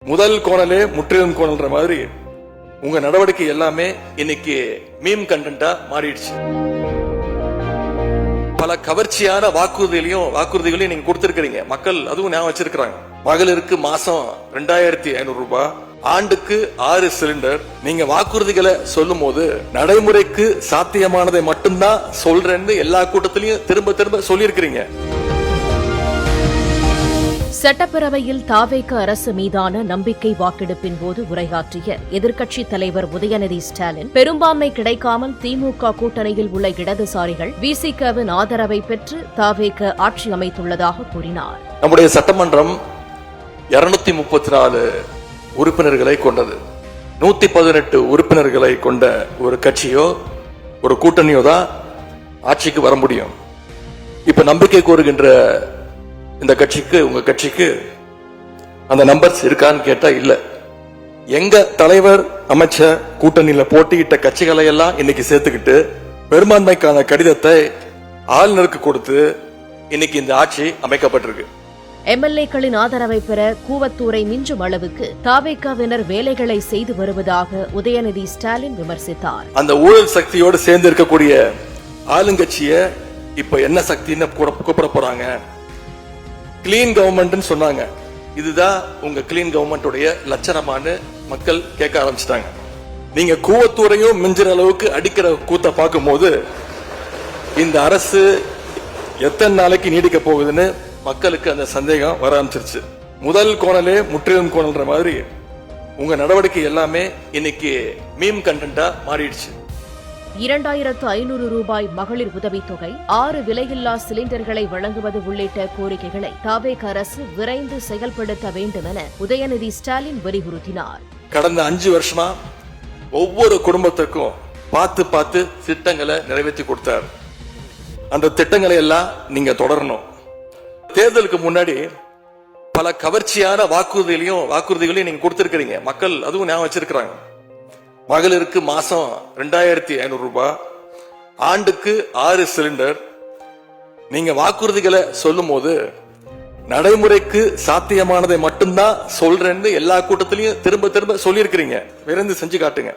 முதல் கோணலே முற்றிலும் கோணல்ன்ற மாதிரி உங்க நடவடிக்கை எல்லாமே இன்னைக்கு மீம் கண்டென்ட்டா மாறிடுச்சு. பல கவர்ச்சியான வாக்குறுதிகளையும் நீங்க கொடுத்திருக்கீங்க. மக்கள் அதுவும் ஞாபகம் வச்சிருக்காங்க. மகளிருக்கு மாசம் 2500 ரூபாய், ஆண்டுக்கு 6 சிலிண்டர். நீங்க வாக்குறுதிகளை சொல்லும் போது நடைமுறைக்கு சாத்தியமானதை மட்டும்தான் சொல்றேன்னு எல்லா கூட்டத்திலையும் திரும்ப திரும்ப சொல்லியிருக்கிறீங்க. சட்டப்பேரவையில் தாவேக அரசு மீதான நம்பிக்கை வாக்கெடுப்பின் போது உரையாற்றிய எதிர்க்கட்சித் தலைவர் உதயநிதி ஸ்டாலின், பெரும்பான்மை கிடைக்காமல் திமுக கூட்டணியில் உள்ள இடதுசாரிகள் விசிகவின் ஆதரவை பெற்று தாவேக ஆட்சி அமைத்துள்ளதாக கூறினார். நம்முடைய சட்டமன்றம் 234 உறுப்பினர்களை கொண்டது. 118 உறுப்பினர்களை கொண்ட ஒரு கட்சியோ ஒரு கூட்டணியோ தான் ஆட்சிக்கு வர முடியும். இப்ப நம்பிக்கை கோருகின்ற இந்த கட்சிக்கு, உங்க கட்சிக்கு அந்த நம்பர்ஸ் இருக்கான்னு கேட்டா இல்ல. எங்க தலைவர் அமைச்ச கூட்டணியில போட்டியிட்ட கட்சிகளை எல்லாம் இன்னைக்கு சேர்த்துக்கிட்டு பெரும்பான்மைக்கான கடிதத்தை ஆளுநருக்கு கொடுத்து இன்னைக்கு இந்த ஆட்சி அமைக்கப்பட்டிருக்கு. எம்எல்ஏக்களின் ஆதரவை பெற கூவத்தூரை மிஞ்சும் அளவுக்கு தாவேகாவினர் வேலைகளை செய்து வருவதாக உதயநிதி ஸ்டாலின் விமர்சித்தார். அந்த ஊழல் சக்தியோடு சேர்ந்து இருக்கக்கூடிய ஆளுங்கட்சிய இப்ப என்ன சக்தின்னு கூப்பிட போறாங்க? கிளீன் கவர்மெண்ட் சொன்னாங்க. இதுதான் உங்க கிளீன் கவர்மெண்ட் லட்சணமான மக்கள் கேட்க ஆரம்பிச்சிட்டாங்க. நீங்க கூவத்தூரையும் மிஞ்சிற அளவுக்கு அடிக்கிற கூத்த பார்க்கும் போது இந்த அரசு எத்தனை நாளைக்கு நீடிக்க போகுதுன்னு மக்களுக்கு அந்த சந்தேகம் வர ஆரம்பிச்சிருச்சு. முதல் கோணலே முற்றிலும் கோணல்ன்ற மாதிரி உங்க நடவடிக்கை எல்லாமே இன்னைக்கு மீம் கண்டென்ட்டா மாறிடுச்சு. 2500 ரூபாய் மகளிர் உதவித்தொகை, 6 விலையில்லா சிலிண்டர்களை வழங்குவது உள்ளிட்ட கோரிக்கைகளை தாவேக அரசு விரைந்து செயல்படுத்த வேண்டும் என உதயநிதி ஸ்டாலின் வலியுறுத்தினார். கடந்த 5 வருஷமா ஒவ்வொரு குடும்பத்துக்கும் பார்த்து திட்டங்களை நிறைவேற்றி கொடுத்தார். அந்த திட்டங்களை எல்லாம் நீங்க தொடரணும். தேர்தலுக்கு முன்னாடி பல கவர்ச்சியான வாக்குறுதிகளையும் நீங்க கொடுத்திருக்கிறீங்க. மக்கள் அதுவும் ஞாபகம் வச்சிருக்காங்க. மகளிருக்கு மாசம் 2500 ரூபாய், ஆண்டுக்கு 6 சிலிண்டர். நீங்க வாக்குறுதிகளை சொல்லும் போது நடைமுறைக்கு சாத்தியமானதை மட்டும்தான் சொல்றேன்னு எல்லா கூட்டத்திலையும் திரும்ப திரும்ப சொல்லியிருக்கிறீங்க. விரைந்து செஞ்சு காட்டுங்க.